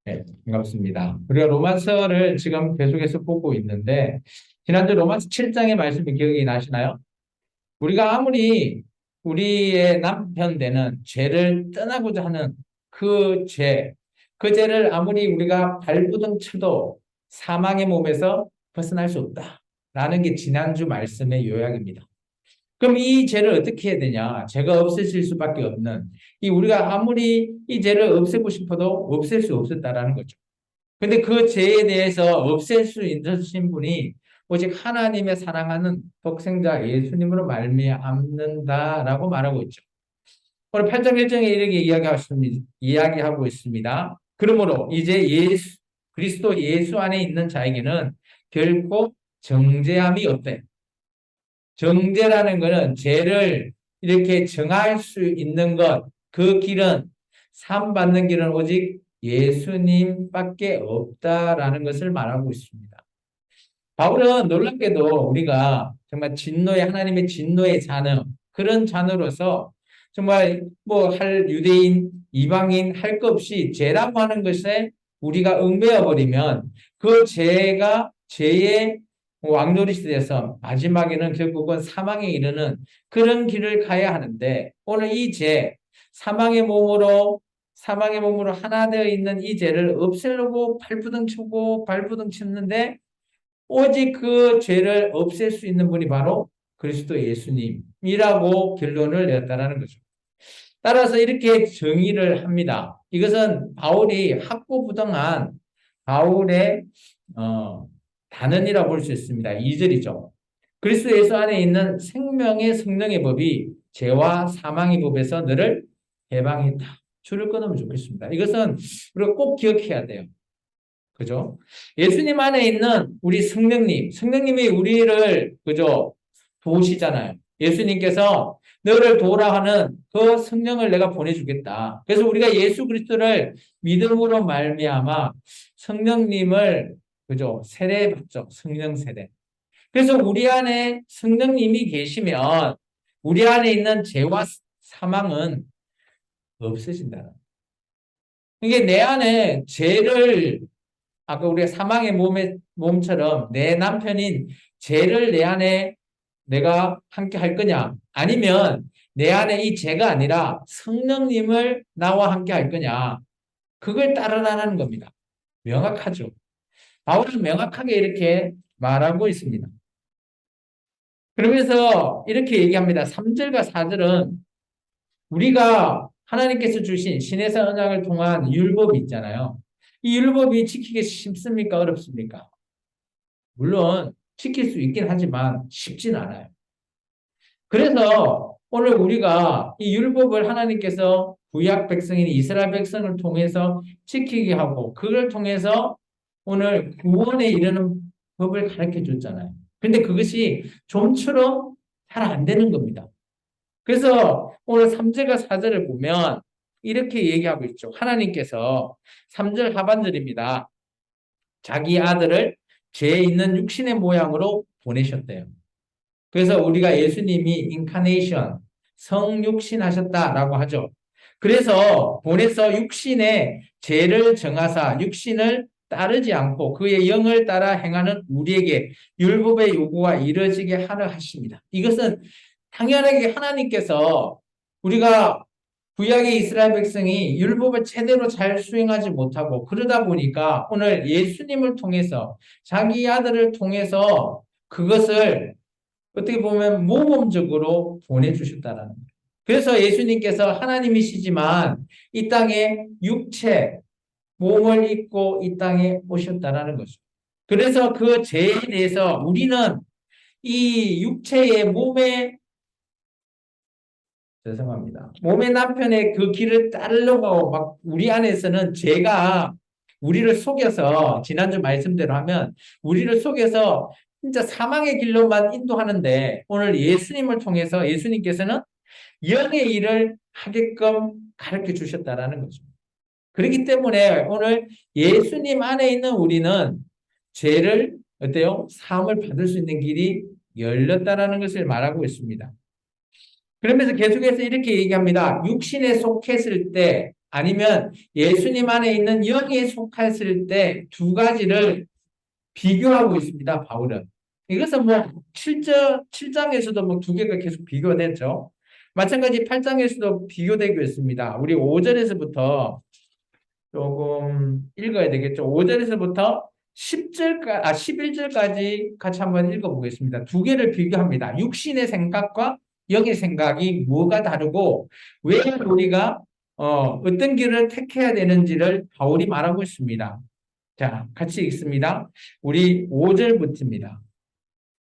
네, 반갑습니다. 우리가 로마서를 지금 계속해서 보고 있는데, 지난주 로마서 7장의 말씀이 기억이 나시나요? 우리가 아무리 우리의 남편 되는 죄를 떠나고자 하는 그 죄, 그 죄를 아무리 우리가 발부둥 쳐도 사망의 몸에서 벗어날 수 없다라는 게 지난주 말씀의 요약입니다. 그럼 이 죄를 어떻게 해야 되냐? 죄가 없어질 수밖에 없는, 이 우리가 아무리 이 죄를 없애고 싶어도 없앨 수 없었다라는 거죠. 근데 그 죄에 대해서 없앨 수 있으신 분이 오직 하나님의 사랑하는 독생자 예수님으로 말미암는다라고 말하고 있죠. 오늘 8장 1장에 이렇게 이야기하고 있습니다. 그러므로 이제 그리스도 예수 안에 있는 자에게는 결코 정죄함이 없대. 정죄라는 것은 죄를 이렇게 정할 수 있는 것, 그 길은, 산 받는 길은 오직 예수님밖에 없다라는 것을 말하고 있습니다. 바울은 놀랍게도 우리가 정말 하나님의 진노의 자녀, 그런 자녀로서 정말 뭐 유대인, 이방인 할 것 없이 죄라고 하는 것에 우리가 얽매여 버리면 그 죄의 왕노릇이 돼서 마지막에는 결국은 사망에 이르는 그런 길을 가야 하는데, 오늘 이 사망의 몸으로 하나 되어 있는 이 죄를 없애려고 발부둥 치는데, 오직 그 죄를 없앨 수 있는 분이 바로 그리스도 예수님이라고 결론을 내었다는 거죠. 따라서 이렇게 정의를 합니다. 이것은 바울이 확고부동한 바울의 단언이라고 볼 수 있습니다. 2절이죠. 그리스도 예수 안에 있는 생명의 성령의 법이 죄와 사망의 법에서 너를 해방했다. 줄을 끊으면 좋겠습니다. 이것은 우리가 꼭 기억해야 돼요. 그죠? 예수님 안에 있는 우리 성령님이 우리를, 그죠? 도우시잖아요. 예수님께서 너를 도우라 하는 그 성령을 내가 보내주겠다. 그래서 우리가 예수 그리스도를 믿음으로 말미암아 성령님을, 그죠? 세례받죠. 성령 세례. 그래서 우리 안에 성령님이 계시면 우리 안에 있는 죄와 사망은 없어진다. 이게 내 안에 아까 우리가 몸처럼 내 남편인 죄를 내 안에 내가 함께 할 거냐? 아니면 내 안에 이 죄가 아니라 성령님을 나와 함께 할 거냐? 그걸 따르라는 겁니다. 명확하죠. 바울은 명확하게 이렇게 말하고 있습니다. 그러면서 이렇게 얘기합니다. 3절과 4절은 우리가 하나님께서 주신 신해서 언약을 통한 율법이 있잖아요. 이 율법이 지키기 쉽습니까? 어렵습니까? 물론 지킬 수 있긴 하지만 쉽진 않아요. 그래서 오늘 우리가 이 율법을 하나님께서 구약 백성인 이스라엘 백성을 통해서 지키게 하고, 그걸 통해서 오늘 구원에 이르는 법을 가르쳐 줬잖아요. 근데 그것이 좀처럼 잘 안 되는 겁니다. 그래서 오늘 3절과 4절을 보면 이렇게 얘기하고 있죠. 하나님께서 3절 하반절입니다. 자기 아들을 죄 있는 육신의 모양으로 보내셨대요. 그래서 우리가 예수님이 인카네이션, 성육신 하셨다라고 하죠. 그래서 보내서 육신의 죄를 정하사 육신을 따르지 않고 그의 영을 따라 행하는 우리에게 율법의 요구가 이루어지게 하려 하십니다. 이것은 당연하게 하나님께서, 우리가 구약의 이스라엘 백성이 율법을 제대로 잘 수행하지 못하고 그러다 보니까 오늘 예수님을 통해서, 자기 아들을 통해서 그것을 어떻게 보면 모범적으로 보내주셨다라는 거예요. 그래서 예수님께서 하나님이시지만 이 땅에 몸을 입고 이 땅에 오셨다라는 거죠. 그래서 그 죄에 대해서 우리는 이 육체의 몸의 남편의 그 길을 따르려고 막 우리 안에서는 죄가 우리를 속여서, 지난주 말씀대로 하면 우리를 속여서 진짜 사망의 길로만 인도하는데, 오늘 예수님을 통해서 예수님께서는 영의 일을 하게끔 가르쳐 주셨다라는 거죠. 그렇기 때문에 오늘 예수님 안에 있는 우리는 죄를 어때요? 사함을 받을 수 있는 길이 열렸다라는 것을 말하고 있습니다. 그러면서 계속해서 이렇게 얘기합니다. 육신에 속했을 때 아니면 예수님 안에 있는 영에 속했을 때 두 가지를 비교하고 있습니다, 바울은. 이것은 뭐 7장에서도 뭐 두 개가 계속 비교됐죠. 마찬가지 8장에서도 비교되고 있습니다. 우리 5절에서부터 조금 읽어야 되겠죠. 5절에서부터 11절까지 같이 한번 읽어보겠습니다. 두 개를 비교합니다. 육신의 생각과 영의 생각이 뭐가 다르고 왜 우리가 어떤 길을 택해야 되는지를 바울이 말하고 있습니다. 자, 같이 읽습니다. 우리 5절부터입니다.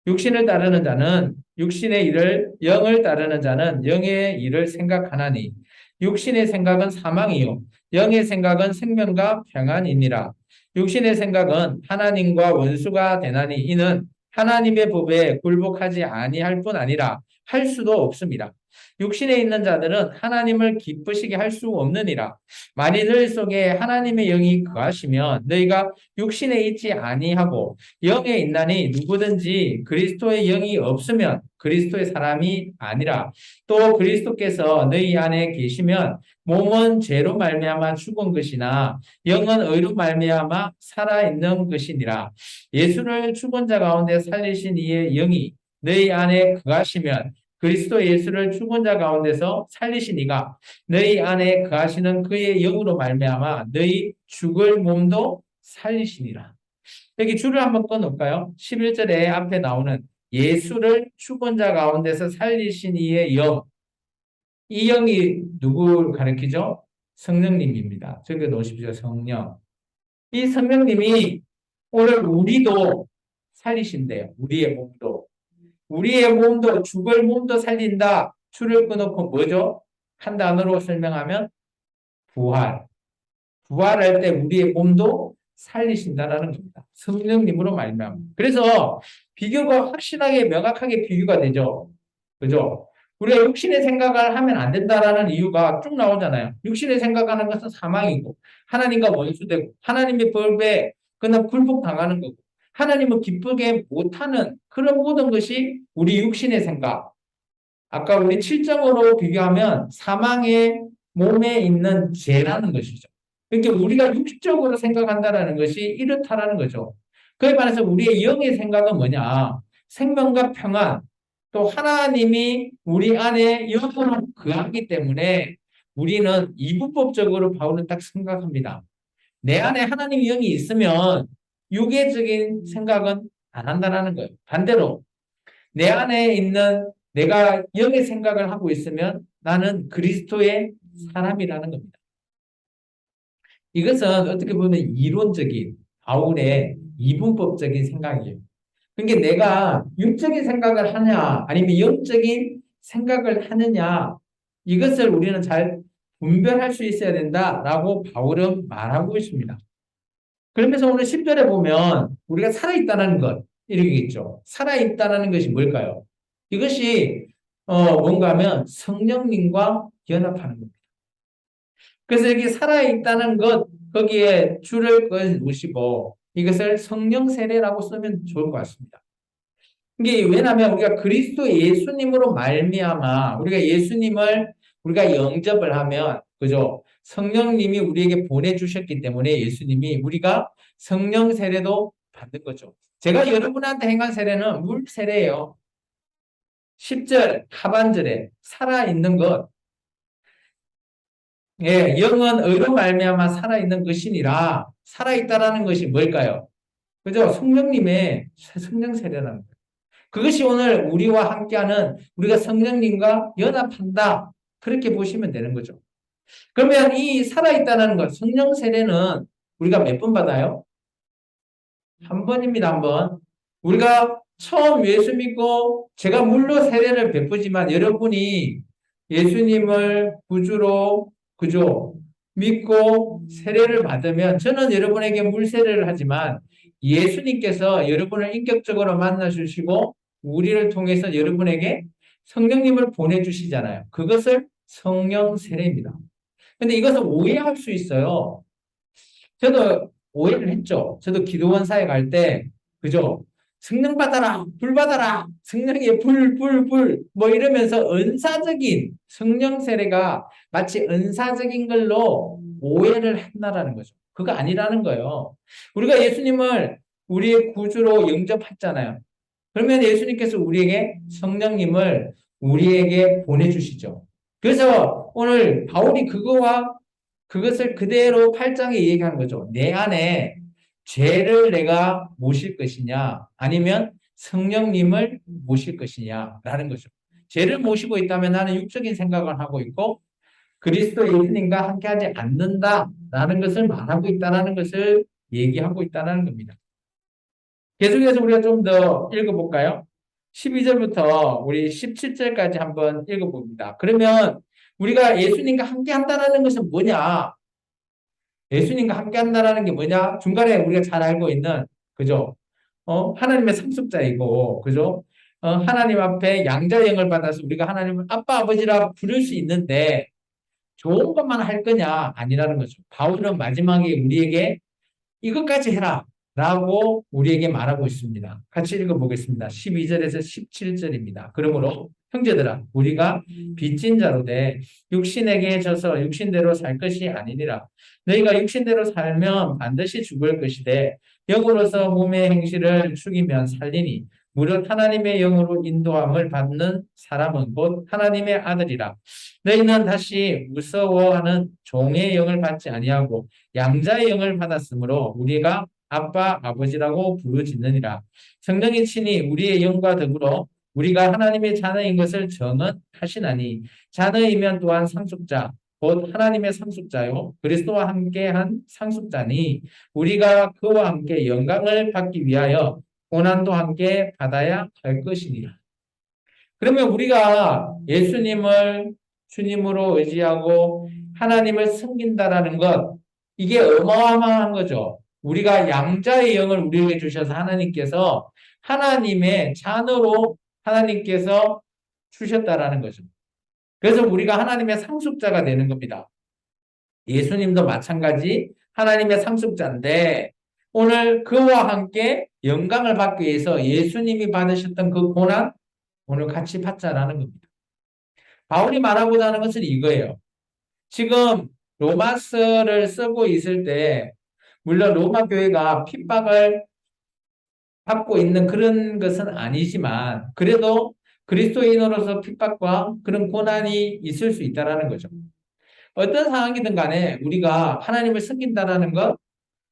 육신을 따르는 자는 육신의 일을, 영을 따르는 자는 영의 일을 생각하나니 육신의 생각은 사망이요 영의 생각은 생명과 평안이니라. 육신의 생각은 하나님과 원수가 되나니 이는 하나님의 법에 굴복하지 아니할 뿐 아니라 할 수도 없습니다. 육신에 있는 자들은 하나님을 기쁘시게 할 수 없느니라. 만일 너희 속에 하나님의 영이 거하시면 너희가 육신에 있지 아니하고 영에 있나니 누구든지 그리스도의 영이 없으면 그리스도의 사람이 아니라. 또 그리스도께서 너희 안에 계시면 몸은 죄로 말미암아 죽은 것이나 영은 의로 말미암아 살아있는 것이니라. 예수를 죽은 자 가운데 살리신 이의 영이 너희 안에 거하시면 그리스도 예수를 죽은 자 가운데서 살리신 이가 너희 안에 거하시는 그의 영으로 말미암아 너희 죽을 몸도 살리시니라. 여기 줄을 한번 꺼놓을까요? 11절에 앞에 나오는 예수를 죽은 자 가운데서 살리신 이의 영. 이 영이 누구를 가리키죠? 성령님입니다. 적어 놓으십시오. 성령. 이 성령님이 오늘 우리도 살리신대요. 우리의 몸도. 우리의 몸도 죽을 몸도 살린다. 줄을 끊어놓고 뭐죠? 한 단어로 설명하면 부활. 부활할 때 우리의 몸도 살리신다라는 겁니다. 성령님으로 말미암아. 그래서 비교가 확실하게 명확하게 비교가 되죠. 그죠? 우리가 육신의 생각을 하면 안 된다라는 이유가 쭉 나오잖아요. 육신의 생각하는 것은 사망이고 하나님과 원수되고 하나님의 법에 그냥 굴복당하는 거고 하나님을 기쁘게 못하는 그런 모든 것이 우리 육신의 생각. 아까 우리 7장으로 비교하면 사망의 몸에 있는 죄라는 것이죠. 그러니까 우리가 육적으로 생각한다는 것이 이렇다라는 거죠. 그에 반해서 우리의 영의 생각은 뭐냐? 생명과 평안, 또 하나님이 우리 안에 영으로 거하기 때문에 우리는 이분법적으로 바울은 딱 생각합니다. 내 안에 하나님의 영이 있으면 유계적인 생각은 안 한다는 거예요. 반대로 내 안에 있는 내가 영의 생각을 하고 있으면 나는 그리스도의 사람이라는 겁니다. 이것은 어떻게 보면 이론적인 바울의 이분법적인 생각이에요. 그러니까 내가 육적인 생각을 하냐 아니면 영적인 생각을 하느냐 이것을 우리는 잘 분별할 수 있어야 된다라고 바울은 말하고 있습니다. 그러면서 오늘 10절에 보면 우리가 살아있다는 것 이렇게 있죠. 살아있다는 것이 뭘까요? 이것이 뭔가 하면 성령님과 연합하는 겁니다. 그래서 여기 살아있다는 것 거기에 줄을 그으시고 이것을 성령 세례라고 쓰면 좋을 것 같습니다. 이게 왜냐하면 우리가 그리스도 예수님으로 말미암아 우리가 예수님을 우리가 영접을 하면 그죠? 성령님이 우리에게 보내주셨기 때문에 예수님이 우리가 성령 세례도 받는 거죠. 제가 여러분한테 행한 세례는 물 세례예요. 10절 하반절에 살아있는 것. 예, 영은 의로 말미암아 살아있는 것이니라. 살아있다라는 것이 뭘까요? 그죠? 성령님의 성령 세례라는 거예요. 그것이 오늘 우리와 함께하는 우리가 성령님과 연합한다. 그렇게 보시면 되는 거죠. 그러면 이 살아있다는 것, 성령 세례는 우리가 몇 번 받아요? 한 번입니다, 한 번. 우리가 처음 예수 믿고 제가 물로 세례를 베푸지만 여러분이 예수님을 구주로 그죠? 믿고 세례를 받으면 저는 여러분에게 물 세례를 하지만 예수님께서 여러분을 인격적으로 만나 주시고 우리를 통해서 여러분에게 성령님을 보내주시잖아요. 그것을 성령 세례입니다. 근데 이것을 오해할 수 있어요. 저도 오해를 했죠. 저도 기도원사에 갈 때, 그죠? 성령 받아라, 불 받아라, 성령의 불, 뭐 이러면서 은사적인 성령 세례가 마치 은사적인 걸로 오해를 한다라는 거죠. 그거 아니라는 거예요. 우리가 예수님을 우리의 구주로 영접했잖아요. 그러면 예수님께서 우리에게 성령님을 우리에게 보내주시죠. 그래서 오늘 바울이 그것을 그대로 8장에 얘기하는 거죠. 내 안에 죄를 내가 모실 것이냐, 아니면 성령님을 모실 것이냐라는 거죠. 죄를 모시고 있다면 나는 육적인 생각을 하고 있고, 그리스도 예수님과 함께하지 않는다라는 것을 말하고 있다는 것을 얘기하고 있다는 겁니다. 계속해서 우리가 좀 더 읽어볼까요? 12절부터 우리 17절까지 한번 읽어봅니다. 그러면 우리가 예수님과 함께한다는 것은 뭐냐? 예수님과 함께한다는 게 뭐냐? 중간에 우리가 잘 알고 있는, 그죠? 하나님의 상속자이고, 그죠? 하나님 앞에 양자형을 받아서 우리가 하나님을 아빠, 아버지라 부를 수 있는데, 좋은 것만 할 거냐? 아니라는 거죠. 바울은 마지막에 우리에게 이것까지 해라 라고 우리에게 말하고 있습니다. 같이 읽어보겠습니다. 12절에서 17절입니다. 그러므로 형제들아, 우리가 빚진 자로 돼 육신에게 져서 육신대로 살 것이 아니니라. 너희가 육신대로 살면 반드시 죽을 것이되 영으로서 몸의 행실을 죽이면 살리니 무릇 하나님의 영으로 인도함을 받는 사람은 곧 하나님의 아들이라. 너희는 다시 무서워하는 종의 영을 받지 아니하고 양자의 영을 받았으므로 우리가 아빠, 아버지라고 부르짖느니라. 성령이 친히 우리의 영과 더불어 우리가 하나님의 자녀인 것을 증언하시나니 자녀이면 또한 상속자, 곧 하나님의 상속자요 그리스도와 함께한 상속자니 우리가 그와 함께 영광을 받기 위하여 고난도 함께 받아야 할 것이니라. 그러면 우리가 예수님을 주님으로 의지하고 하나님을 섬긴다라는 것, 이게 어마어마한 거죠. 우리가 양자의 영을 우리에게 주셔서 하나님께서 하나님의 자녀로 하나님께서 주셨다라는 거죠. 그래서 우리가 하나님의 상속자가 되는 겁니다. 예수님도 마찬가지 하나님의 상속자인데 오늘 그와 함께 영광을 받기 위해서 예수님이 받으셨던 그 고난 오늘 같이 받자라는 겁니다. 바울이 말하고자 하는 것은 이거예요. 지금 로마서를 쓰고 있을 때 물론 로마 교회가 핍박을 받고 있는 그런 것은 아니지만 그래도 그리스도인으로서 핍박과 그런 고난이 있을 수 있다는 거죠. 어떤 상황이든 간에 우리가 하나님을 섬긴다는 것,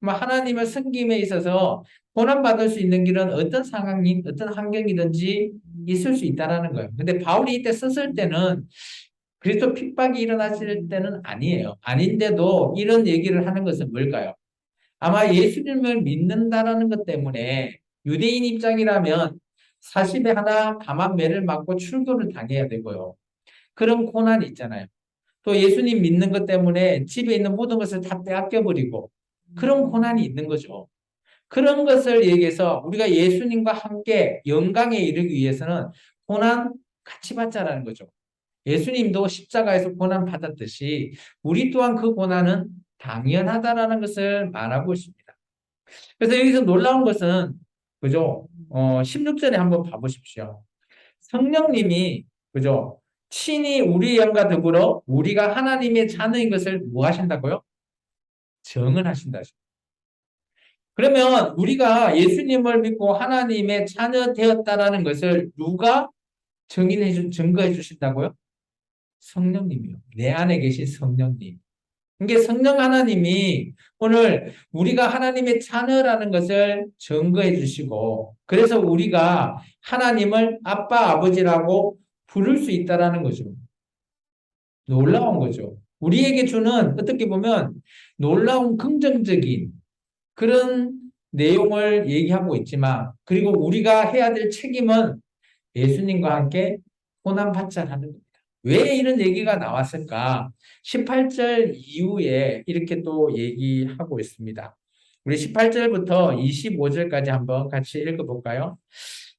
하나님을 섬김에 있어서 고난받을 수 있는 길은 어떤 상황이, 어떤 환경이든지 있을 수 있다는 거예요. 근데 바울이 이때 썼을 때는 그리스도 핍박이 일어났을 때는 아니에요. 아닌데도 이런 얘기를 하는 것은 뭘까요? 아마 예수님을 믿는다라는 것 때문에 유대인 입장이라면 40에 하나 감한 매를 맞고 출교를 당해야 되고요. 그런 고난이 있잖아요. 또 예수님 믿는 것 때문에 집에 있는 모든 것을 다 빼앗겨버리고 그런 고난이 있는 거죠. 그런 것을 얘기해서 우리가 예수님과 함께 영광에 이르기 위해서는 고난 같이 받자라는 거죠. 예수님도 십자가에서 고난 받았듯이 우리 또한 그 고난은 당연하다라는 것을 말하고 있습니다. 그래서 여기서 놀라운 것은 그죠? 16절에 한번 봐보십시오. 성령님이 그죠? 친히 우리의 영과 더불어 우리가 하나님의 자녀인 것을 뭐 하신다고요? 증언하신다. 그러면 우리가 예수님을 믿고 하나님의 자녀 되었다라는 것을 누가 증거해 주신다고요? 성령님이요. 내 안에 계신 성령님. 이게 성령 하나님이 오늘 우리가 하나님의 자녀라는 것을 증거해 주시고 그래서 우리가 하나님을 아빠, 아버지라고 부를 수 있다라는 거죠. 놀라운 거죠. 우리에게 주는 어떻게 보면 놀라운 긍정적인 그런 내용을 얘기하고 있지만 그리고 우리가 해야 될 책임은 예수님과 함께 고난받자라는 겁니다. 왜 이런 얘기가 나왔을까? 18절 이후에 이렇게 또 얘기하고 있습니다. 우리 18절부터 25절까지 한번 같이 읽어볼까요?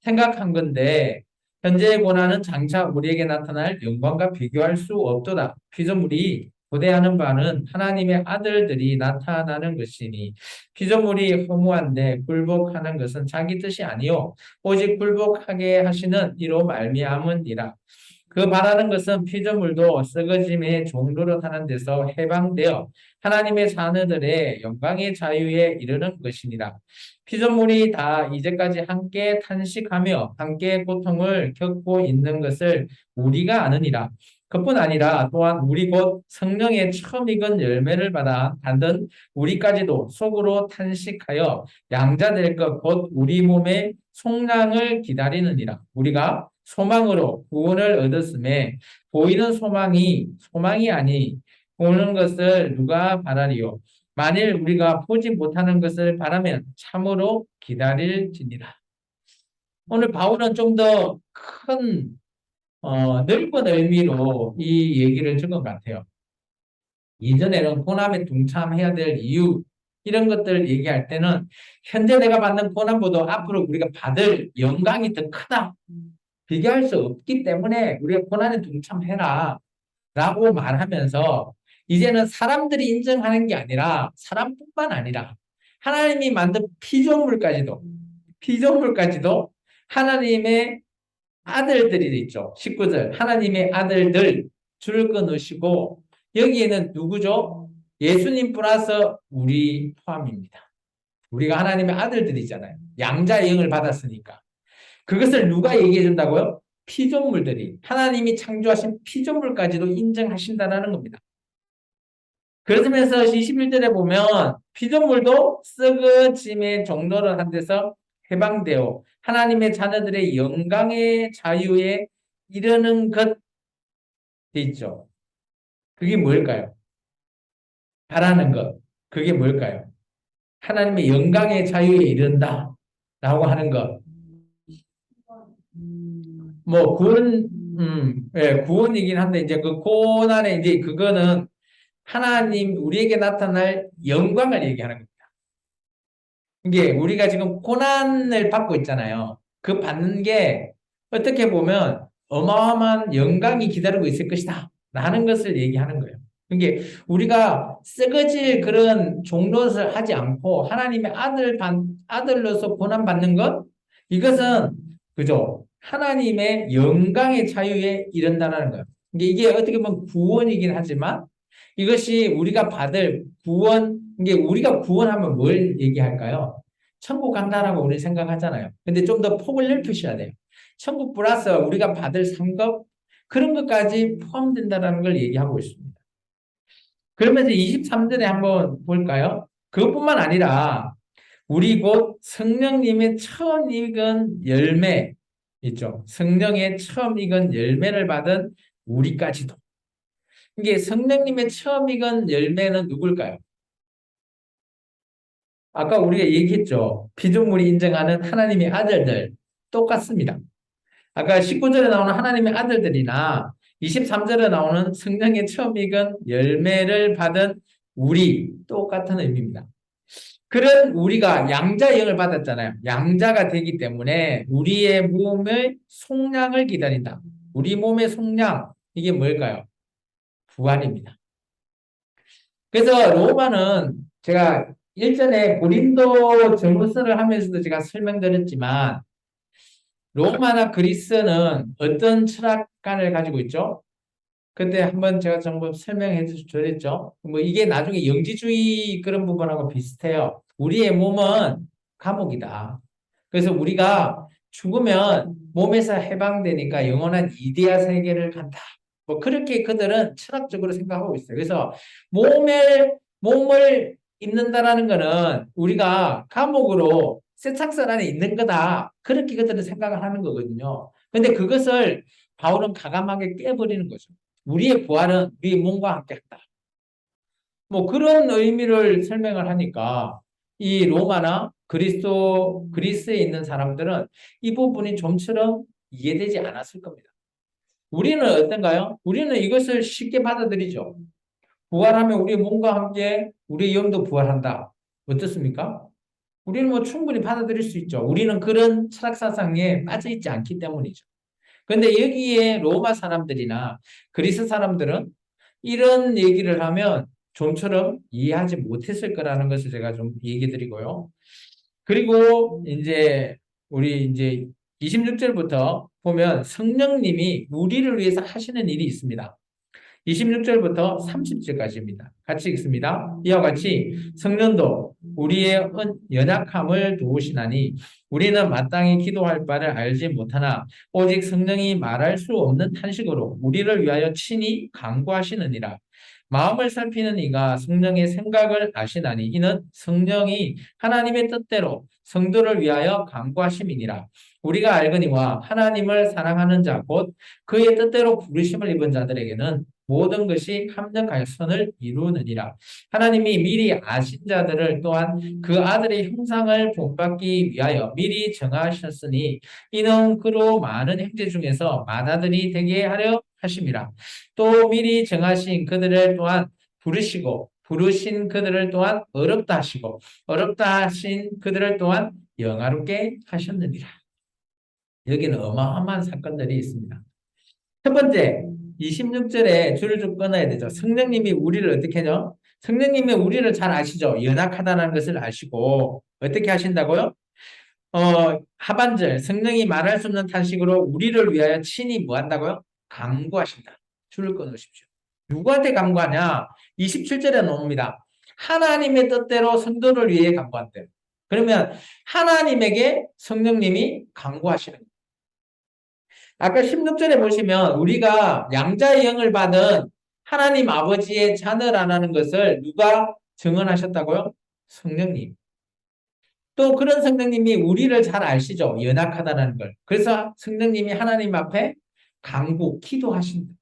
생각한 건데 현재의 고난은 장차 우리에게 나타날 영광과 비교할 수 없도다. 피조물이 고대하는 바는 하나님의 아들들이 나타나는 것이니 피조물이 허무한데 굴복하는 것은 자기 뜻이 아니요 오직 굴복하게 하시는 이로 말미암으니라. 그 바라는 것은 피조물도 썩어짐의 종로로 하는 데서 해방되어 하나님의 자녀들의 영광의 자유에 이르는 것이니라. 피조물이 다 이제까지 함께 탄식하며 함께 고통을 겪고 있는 것을 우리가 아느니라. 그뿐 아니라 또한 우리 곧 성령의 처음 익은 열매를 받아 단든 우리까지도 속으로 탄식하여 양자될 것 곧 우리 몸의 속량을 기다리느니라. 우리가 소망으로 구원을 얻었음에 보이는 소망이 아니 보는 것을 누가 바라리요. 만일 우리가 보지 못하는 것을 바라면 참으로 기다릴지니라. 오늘 바울은 좀 더 큰 넓은 의미로 이 얘기를 준 것 같아요. 이전에는 고난에 동참해야 될 이유 이런 것들 얘기할 때는 현재 내가 받는 고난보다 앞으로 우리가 받을 영광이 더 크다. 비교할 수 없기 때문에 우리가 고난에 동참해라 라고 말하면서 이제는 사람들이 인정하는 게 아니라 사람뿐만 아니라 하나님이 만든 피조물까지도 하나님의 아들들이 있죠. 19절 하나님의 아들들 줄 끊으시고 여기에는 누구죠? 예수님 플러스 우리 포함입니다. 우리가 하나님의 아들들이잖아요. 양자의 영을 받았으니까. 그것을 누가 얘기해 준다고요? 피조물들이 하나님이 창조하신 피조물까지도 인정하신다는 겁니다. 그러면서 21절에 보면 피조물도 썩어짐의 종로를 한 데서 해방되어 하나님의 자녀들의 영광의 자유에 이르는 것 있죠. 그게 뭘까요? 바라는 것. 그게 뭘까요? 하나님의 영광의 자유에 이른다. 라고 하는 것. 뭐, 예, 구원이긴 한데, 이제 그 고난에 이제 그거는 하나님, 우리에게 나타날 영광을 얘기하는 겁니다. 이게 우리가 지금 고난을 받고 있잖아요. 그 받는 게 어떻게 보면 어마어마한 영광이 기다리고 있을 것이다. 라는 것을 얘기하는 거예요. 이게 우리가 썩어질 그런 종로를 하지 않고 하나님의 아들로서 고난받는 것, 이것은 그죠? 하나님의 영광의 자유에 이른다는 거예요. 이게 어떻게 보면 구원이긴 하지만 이것이 우리가 받을 구원, 이게 우리가 구원하면 뭘 얘기할까요? 천국 간다라고 우리 생각하잖아요. 근데 좀 더 폭을 넓히셔야 돼요. 천국 플러스 우리가 받을 상급, 그런 것까지 포함된다는 걸 얘기하고 있습니다. 그러면서 23절에 한번 볼까요? 그것뿐만 아니라 우리 곧 성령님의 처음 익은 열매 있죠. 성령의 처음 익은 열매를 받은 우리까지도. 이게 성령님의 처음 익은 열매는 누굴까요? 아까 우리가 얘기했죠. 피조물이 인정하는 하나님의 아들들 똑같습니다. 아까 19절에 나오는 하나님의 아들들이나 23절에 나오는 성령의 처음 익은 열매를 받은 우리 똑같은 의미입니다. 그런 우리가 양자의 영을 받았잖아요. 양자가 되기 때문에 우리의 몸의 속량을 기다린다. 우리 몸의 속량, 이게 뭘까요? 부활입니다. 그래서 로마는 제가 일전에 고린도 전후서를 하면서도 제가 설명드렸지만 로마나 그리스는 어떤 철학관을 가지고 있죠? 그때 한번 제가 전부 설명해 드렸죠. 뭐 이게 나중에 영지주의 그런 부분하고 비슷해요. 우리의 몸은 감옥이다. 그래서 우리가 죽으면 몸에서 해방되니까 영원한 이데아 세계를 간다. 뭐 그렇게 그들은 철학적으로 생각하고 있어요. 그래서 몸을 입는다라는 거는 우리가 감옥으로 세상선 안에 있는 거다. 그렇게 그들은 생각을 하는 거거든요. 근데 그것을 바울은 가감하게 깨버리는 거죠. 우리의 부활은 우리 몸과 함께 한다. 뭐 그런 의미를 설명을 하니까 이 로마나 그리스에 있는 사람들은 이 부분이 좀처럼 이해되지 않았을 겁니다. 우리는 어떤가요? 우리는 이것을 쉽게 받아들이죠. 부활하면 우리 몸과 함께 우리 영도 부활한다. 어떻습니까? 우리는 뭐 충분히 받아들일 수 있죠. 우리는 그런 철학 사상에 빠져 있지 않기 때문이죠. 그런데 여기에 로마 사람들이나 그리스 사람들은 이런 얘기를 하면 좀처럼 이해하지 못했을 거라는 것을 제가 좀 얘기 드리고요. 그리고 이제 우리 이제 26절부터 보면 성령님이 우리를 위해서 하시는 일이 있습니다. 26절부터 30절까지입니다. 같이 읽습니다. 이와 같이 성령도 우리의 연약함을 도우시나니 우리는 마땅히 기도할 바를 알지 못하나 오직 성령이 말할 수 없는 탄식으로 우리를 위하여 친히 간구하시느니라. 마음을 살피는 이가 성령의 생각을 아시나니 이는 성령이 하나님의 뜻대로 성도를 위하여 간구하심이니라. 우리가 알거니와 하나님을 사랑하는 자 곧 그의 뜻대로 부르심을 입은 자들에게는 모든 것이 합력하여 선을 이루느니라. 하나님이 미리 아신 자들을 또한 그 아들의 형상을 본받기 위하여 미리 정하셨으니 이는 그로 많은 형제 중에서 맏아들이 되게 하려 하심이라. 또 미리 정하신 그들을 또한 부르시고 부르신 그들을 또한 어렵다 하시고 어렵다 하신 그들을 또한 영화롭게 하셨느니라. 여기는 어마어마한 사건들이 있습니다. 첫 번째, 26절에 줄을 좀 끊어야 되죠. 성령님이 우리를 어떻게 하죠? 성령님이 우리를 잘 아시죠? 연약하다는 것을 아시고 어떻게 하신다고요? 하반절 성령이 말할 수 없는 탄식으로 우리를 위하여 친히 뭐 한다고요? 간구하신다. 줄을 끊으십시오. 누구한테 간구하냐? 27절에 나옵니다. 하나님의 뜻대로 성도를 위해 간구한대요. 그러면 하나님에게 성령님이 간구하시는 거예요. 아까 16절에 보시면 우리가 양자의 영을 받은 하나님 아버지의 자녀라는 것을 누가 증언하셨다고요? 성령님. 또 그런 성령님이 우리를 잘 아시죠? 연약하다는 걸. 그래서 성령님이 하나님 앞에 간구, 기도하신다.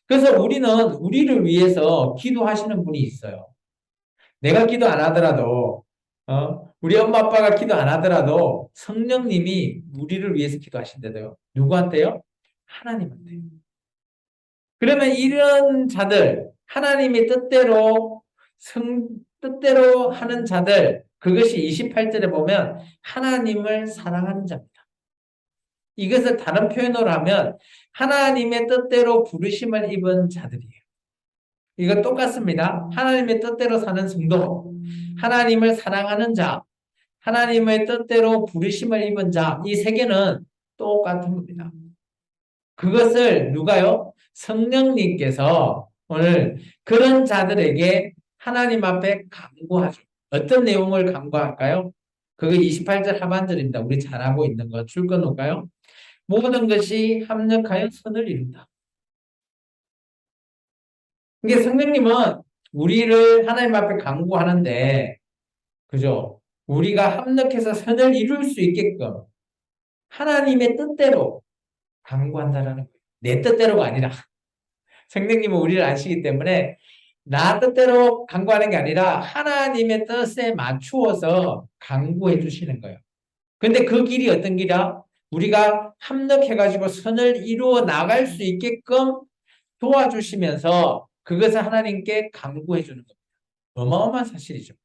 그래서 우리는 우리를 위해서 기도하시는 분이 있어요. 내가 기도 안 하더라도, 우리 엄마 아빠가 기도 안 하더라도 성령님이 우리를 위해서 기도하신대요. 누구한테요? 하나님한테. 그러면 이런 자들, 하나님의 뜻대로 하는 자들, 그것이 28절에 보면 하나님을 사랑하는 자입니다. 이것을 다른 표현으로 하면 하나님의 뜻대로 부르심을 입은 자들이에요. 이거 똑같습니다. 하나님의 뜻대로 사는 성도, 하나님을 사랑하는 자, 하나님의 뜻대로 부르심을 입은 자, 이 세 개는 똑같은 겁니다. 그것을 누가요? 성령님께서 오늘 그런 자들에게 하나님 앞에 간구하죠. 어떤 내용을 간구할까요? 그게 28절 하반절입니다. 우리 잘 알고 있는 거 줄 끊을까요? 모든 것이 합력하여 선을 이룬다. 이게 성령님은 우리를 하나님 앞에 간구하는데, 그죠? 우리가 합력해서 선을 이룰 수 있게끔 하나님의 뜻대로 간구한다라는 거예요. 내 뜻대로가 아니라. 성령님은 우리를 아시기 때문에 나 뜻대로 간구하는 게 아니라 하나님의 뜻에 맞추어서 간구해 주시는 거예요. 근데 그 길이 어떤 길이야? 우리가 합력해가지고 선을 이루어 나갈 수 있게끔 도와주시면서 그것을 하나님께 간구해 주는 겁니다. 어마어마한 사실이죠.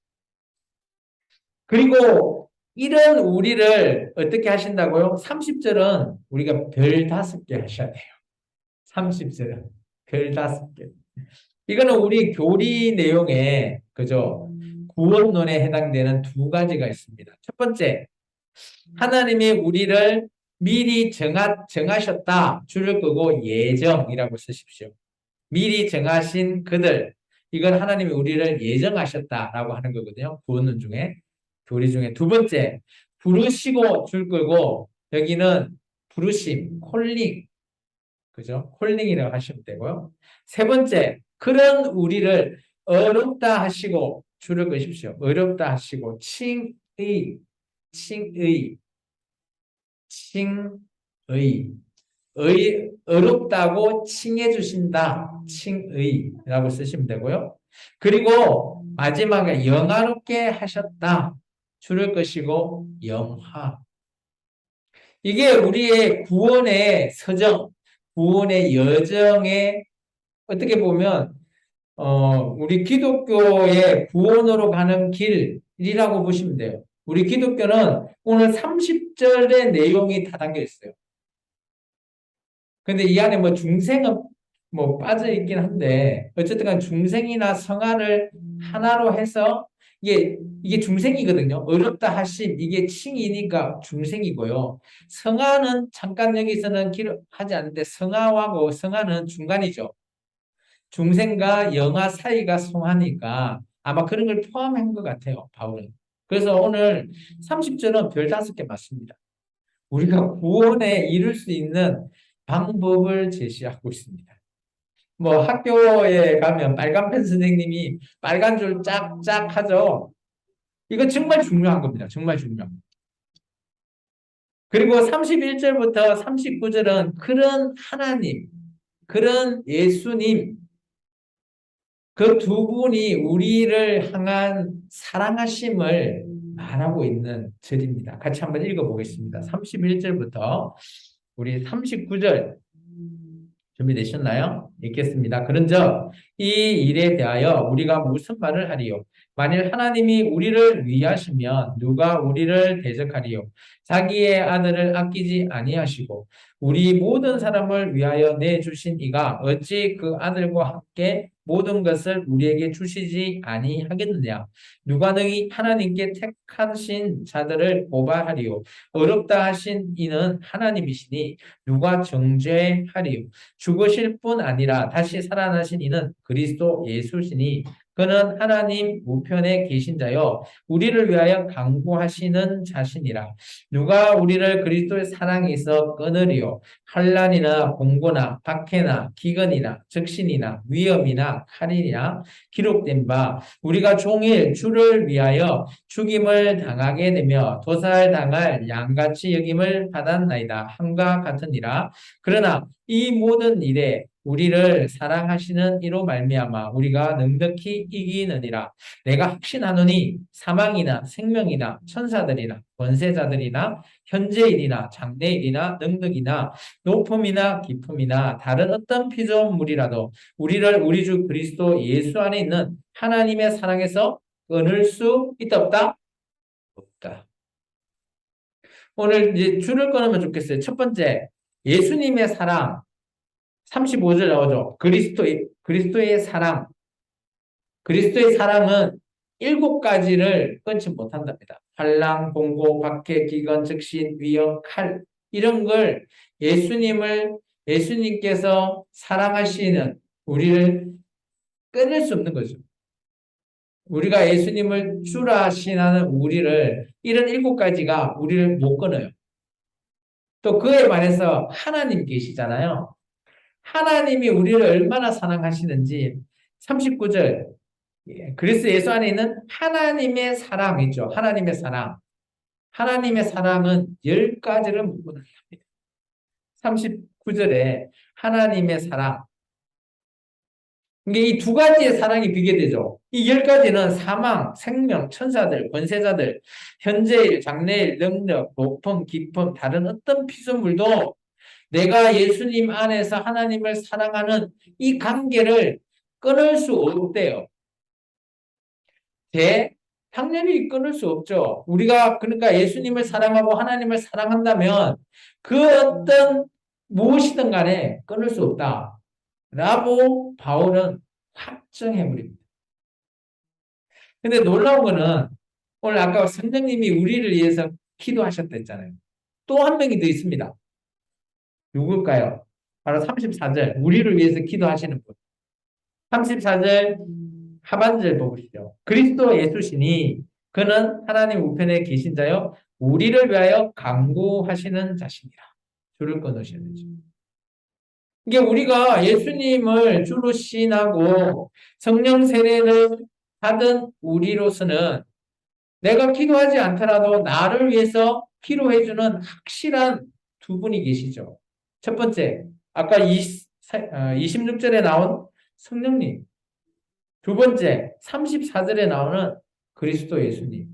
그리고 이런 우리를 어떻게 하신다고요? 30절은 우리가 별 5개 하셔야 돼요. 30절은 별 5개. 이거는 우리 교리 내용에, 그죠? 구원론에 해당되는 두 가지가 있습니다. 첫 번째, 하나님이 우리를 미리 정하셨다. 줄을 끄고 예정이라고 쓰십시오. 미리 정하신 그들. 이건 하나님이 우리를 예정하셨다라고 하는 거거든요. 구원론 중에. 교리 중에. 두 번째, 부르시고 줄 끄고 여기는 부르심, 콜링. 그죠? 콜링이라고 하시면 되고요. 세 번째, 그런 우리를 어렵다 하시고 줄을 끄십시오. 어렵다 하시고 칭의, 칭의, 칭의, 어렵다고 칭해 주신다. 칭의라고 쓰시면 되고요. 그리고 마지막에 영화롭게 하셨다. 줄을 끄시고 영화. 이게 우리의 구원의 서정, 구원의 여정에 어떻게 보면 우리 기독교의 구원으로 가는 길이라고 보시면 돼요. 우리 기독교는 오늘 30절의 내용이 다 담겨 있어요. 근데 이 안에 뭐 중생은 뭐 빠져 있긴 한데 어쨌든 간 중생이나 성화를 하나로 해서 이게 중생이거든요. 어렵다 하심, 이게 칭이니까 중생이고요. 성하는 잠깐 여기서는 하지 않는데 성하하고 성하는 중간이죠. 중생과 영하 사이가 성하니까 아마 그런 걸 포함한 것 같아요, 바울은. 그래서 오늘 30절은 별 5개 맞습니다. 우리가 구원에 이룰 수 있는 방법을 제시하고 있습니다. 뭐 학교에 가면 빨간펜 선생님이 빨간 줄 짝짝 하죠. 이거 정말 중요한 겁니다. 정말 중요합니다. 그리고 31절부터 39절은 그런 하나님, 그런 예수님, 그 두 분이 우리를 향한 사랑하심을 말하고 있는 절입니다. 같이 한번 읽어보겠습니다. 31절부터 우리 39절 준비되셨나요? 읽겠습니다. 그런즉 이 일에 대하여 우리가 무슨 말을 하리요? 만일 하나님이 우리를 위하시면 누가 우리를 대적하리요? 자기의 아들을 아끼지 아니하시고 우리 모든 사람을 위하여 내주신 이가 어찌 그 아들과 함께 모든 것을 우리에게 주시지 아니하겠느냐? 누가 능히 하나님께 택하신 자들을 고발하리요? 어렵다 하신 이는 하나님이시니 누가 정죄하리요? 죽으실 뿐 아니라 다시 살아나신 이는 그리스도 예수시니 그는 하나님 우편에 계신 자요 우리를 위하여 강구하시는 자신이라. 누가 우리를 그리스도의 사랑에서 끊으리요? 환난이나 공고나 박해나 기근이나 적신이나 위험이나 칼이냐 기록된 바 우리가 종일 주를 위하여 죽임을 당하게 되며 도살당할 양같이 여김을 받았나이다 함과 같으니라. 그러나 이 모든 일에 우리를 사랑하시는 이로 말미암아 우리가 능력히 이기느니라. 내가 확신하노니 사망이나 생명이나 천사들이나 권세자들이나 현재일이나 장래일이나 능력이나 높음이나 깊음이나 다른 어떤 피조물이라도 우리를 우리 주 그리스도 예수 안에 있는 하나님의 사랑에서 끊을 수 있다 없다? 없다. 오늘 이제 줄을 끊으면 좋겠어요. 첫 번째, 예수님의 사랑. 35절 나오죠. 그리스도의 사랑. 그리스도의 사랑은 7가지를 끊지 못한답니다. 환난, 공고, 박해, 기근, 적신, 위험, 칼 이런 걸 예수님께서 사랑하시는 우리를 끊을 수 없는 거죠. 우리가 예수님을 주라 신하는 우리를 이런 7가지가 우리를 못 끊어요. 또 그에 반해서 하나님 계시잖아요. 하나님이 우리를 얼마나 사랑하시는지 39절 그리스도 예수 안에 있는 하나님의 사랑이죠. 하나님의 사랑. 하나님의 사랑은 10가지를 묶어놓습니다. 39절에 하나님의 사랑. 이게 이 2가지의 사랑이 비교되죠. 이 10가지는 사망, 생명, 천사들, 권세자들, 현재일, 장래일, 능력, 높음, 깊음, 다른 어떤 피조물도 내가 예수님 안에서 하나님을 사랑하는 이 관계를 끊을 수 없대요. 당연히 끊을 수 없죠. 우리가 그러니까 예수님을 사랑하고 하나님을 사랑한다면 그 어떤 무엇이든 간에 끊을 수 없다. 라고 바울은 확정해버립니다. 근데 놀라운 거는 오늘 아까 성령님이 우리를 위해서 기도하셨다 했잖아요. 또 한 명이 더 있습니다. 누굴까요? 바로 34절. 우리를 위해서 기도하시는 분. 34절 하반절 보시죠. 그리스도 예수시니 그는 하나님 우편에 계신 자요 우리를 위하여 강구하시는 자신이라. 줄을 끊으셔야 되죠. 이게 우리가 예수님을 주로 신하고 성령 세례를 받은 우리로서는 내가 기도하지 않더라도 나를 위해서 기도해주는 확실한 2분이 계시죠. 첫 번째, 아까 26절에 나온 성령님. 2번째, 34절에 나오는 그리스도 예수님.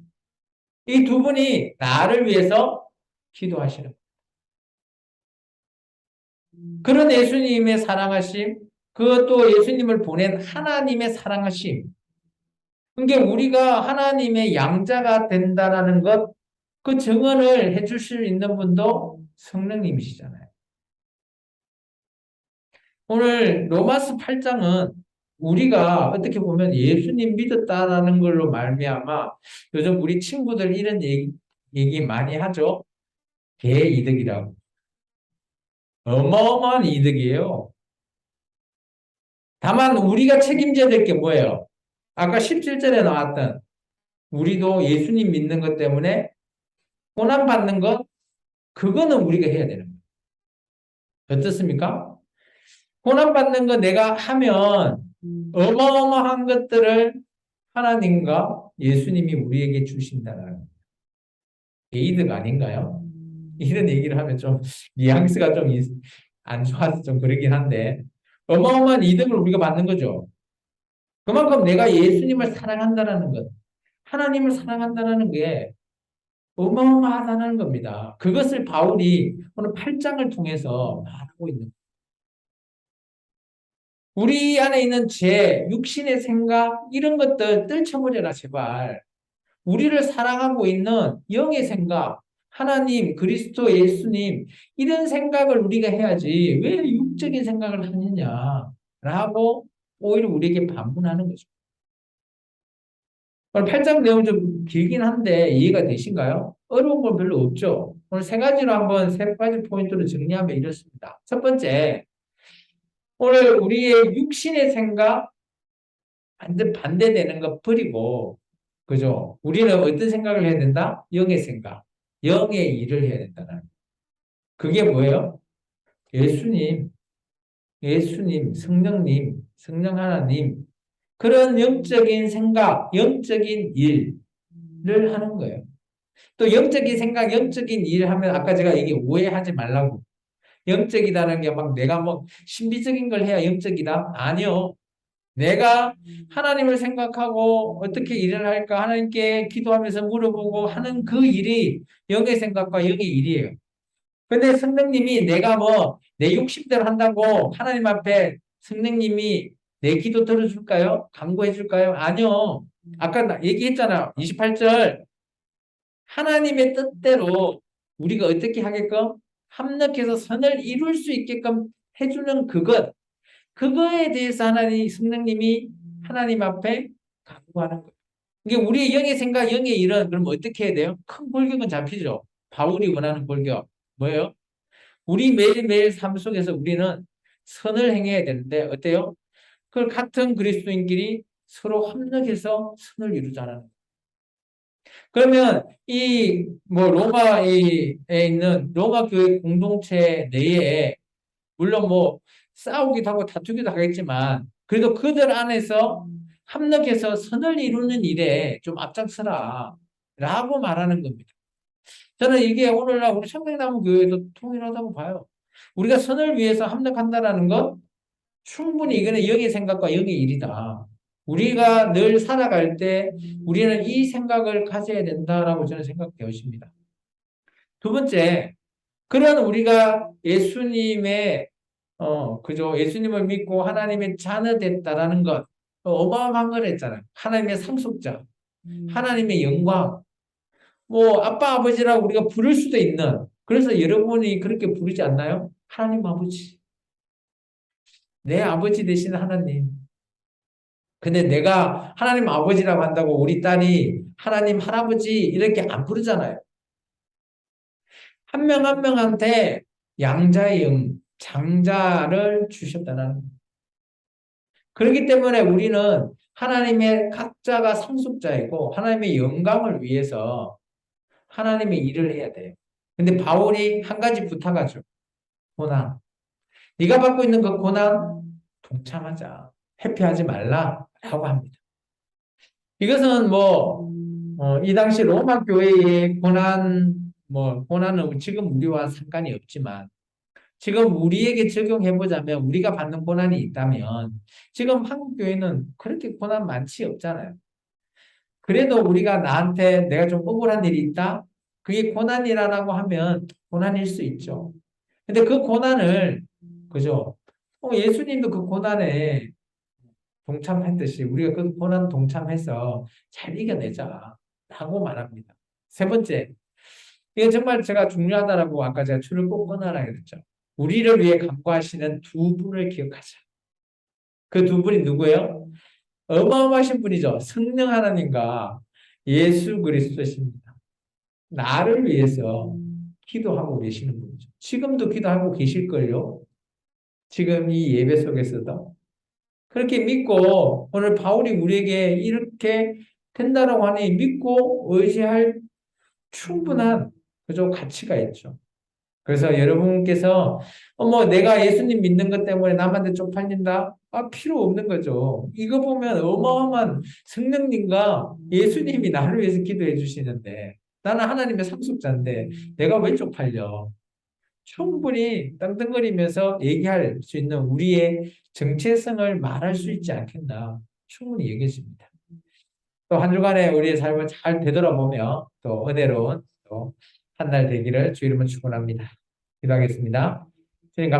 이 2분이 나를 위해서 기도하시는 거예요. 그런 예수님의 사랑하심, 그것도 예수님을 보낸 하나님의 사랑하심. 그러니까 우리가 하나님의 양자가 된다라는 것, 그 증언을 해줄 수 있는 분도 성령님이시잖아요. 오늘 로마서 8장은 우리가 어떻게 보면 예수님 믿었다라는 걸로 말미암아 요즘 우리 친구들 이런 얘기 많이 하죠. 대이득이라고. 어마어마한 이득이에요. 다만 우리가 책임져야 될 게 뭐예요? 아까 17절에 나왔던 우리도 예수님 믿는 것 때문에 고난받는 것, 그거는 우리가 해야 되는 거예요. 어떻습니까? 고난받는 거 내가 하면 어마어마한 것들을 하나님과 예수님이 우리에게 주신다는 이득 아닌가요? 이런 얘기를 하면 좀 뉘앙스가 좀 안 좋아서 좀 그러긴 한데 어마어마한 이득을 우리가 받는 거죠. 그만큼 내가 예수님을 사랑한다는 것, 하나님을 사랑한다는 게 어마어마하다는 겁니다. 그것을 바울이 오늘 8장을 통해서 말하고 있는 거예요. 우리 안에 있는 죄, 육신의 생각 이런 것들 떨쳐버려라 제발. 우리를 사랑하고 있는 영의 생각, 하나님, 그리스도, 예수님 이런 생각을 우리가 해야지 왜 육적인 생각을 하느냐라고 오히려 우리에게 반문하는 거죠. 오늘 8장 내용 좀 길긴 한데 이해가 되신가요? 어려운 건 별로 없죠. 오늘 세 가지로 한번 세 가지 포인트로 정리하면 이렇습니다. 첫 번째, 오늘 우리의 육신의 생각 완전 반대되는 거 버리고, 그죠? 우리는 어떤 생각을 해야 된다? 영의 생각, 영의 일을 해야 된다는. 그게 뭐예요? 예수님, 예수님, 성령님, 성령 하나님, 그런 영적인 생각, 영적인 일을 하는 거예요. 또 영적인 생각, 영적인 일 하면 아까 제가 얘기 오해하지 말라고. 영적이다는 게 막 내가 뭐 신비적인 걸 해야 영적이다? 아니요. 내가 하나님을 생각하고 어떻게 일을 할까 하나님께 기도하면서 물어보고 하는 그 일이 영의 생각과 영의 일이에요. 근데 성령님이 내가 뭐 내 욕심대로 한다고 하나님 앞에 성령님이 내 기도 들어줄까요? 간구해 줄까요? 아니요. 아까 얘기했잖아. 28절. 하나님의 뜻대로 우리가 어떻게 하게끔 합력해서 선을 이룰 수 있게끔 해주는 그것, 그거에 대해서 하나님, 성령님이 하나님 앞에 간구하는 거예요. 이게 우리의 영의 생각, 영의 일은 그럼 어떻게 해야 돼요? 큰 골격은 잡히죠. 바울이 원하는 골격. 뭐예요? 우리 매일매일 삶 속에서 우리는 선을 행해야 되는데 어때요? 그걸 같은 그리스도인끼리 서로 협력해서 선을 이루자는 거예요. 그러면 이 뭐 로마에 있는 로마 교회 공동체 내에 물론 뭐 싸우기도 하고 다투기도 하겠지만 그래도 그들 안에서 협력해서 선을 이루는 일에 좀 앞장서라 라고 말하는 겁니다. 저는 이게 오늘날 우리 청량나무 교회도 통일하다고 봐요. 우리가 선을 위해서 협력한다는 건 충분히 이거는 영의 생각과 영의 일이다. 우리가 늘 살아갈 때 우리는 이 생각을 가져야 된다라고 저는 생각되었습니다. 두 번째, 그런 우리가 예수님의 그죠? 예수님을 믿고 하나님의 자녀 됐다라는 것 어마어마한 걸 했잖아요. 하나님의 상속자, 하나님의 영광, 뭐 아빠 아버지라고 우리가 부를 수도 있는. 그래서 여러분이 그렇게 부르지 않나요? 하나님 아버지, 내 아버지 되시는 하나님. 근데 내가 하나님 아버지라고 한다고 우리 딸이 하나님 할아버지 이렇게 안 부르잖아요. 한 명 한 명한테 양자의 영, 장자를 주셨다는. 그렇기 때문에 우리는 하나님의 각자가 상속자이고 하나님의 영광을 위해서 하나님의 일을 해야 돼요. 근데 바울이 한 가지 부탁하죠. 고난. 네가 받고 있는 그 고난 동참하자. 회피하지 말라라고 합니다. 이것은 뭐 이 당시 로마 교회의 고난 뭐 고난은 지금 우리와 상관이 없지만 지금 우리에게 적용해 보자면 우리가 받는 고난이 있다면 지금 한국 교회는 그렇게 고난 많지 없잖아요. 그래도 우리가 나한테 내가 좀 억울한 일이 있다? 그게 고난이라고 하면 고난일 수 있죠. 근데 그 고난을 그죠? 예수님도 그 고난에 동참했듯이 우리가 그 고난 동참해서 잘 이겨내자 라고 말합니다. 세 번째, 이게 정말 제가 중요하다라고 아까 제가 줄을 꼭 끊어라 그랬죠. 우리를 위해 간구하시는 두 분을 기억하자. 그 두 분이 누구예요? 어마어마하신 분이죠. 성령 하나님과 예수 그리스도십니다. 나를 위해서 기도하고 계시는 분이죠. 지금도 기도하고 계실걸요. 지금 이 예배 속에서도. 그렇게 믿고 오늘 바울이 우리에게 이렇게 된다라고 하니 믿고 의지할 충분한 그저 가치가 있죠. 그래서 여러분께서 뭐 내가 예수님 믿는 것 때문에 남한테 쪽팔린다? 필요 없는 거죠. 이거 보면 어마어마한 성령님과 예수님이 나를 위해서 기도해 주시는데 나는 하나님의 상속자인데 내가 왜 쪽팔려? 충분히 땅땅거리면서 얘기할 수 있는 우리의 정체성을 말할 수 있지 않겠나 충분히 얘기했습니다. 또 한 주간에 우리의 삶을 잘 되돌아보며 또 은혜로운 또 한 날 되기를 주 이름으로 축원합니다. 기도하겠습니다.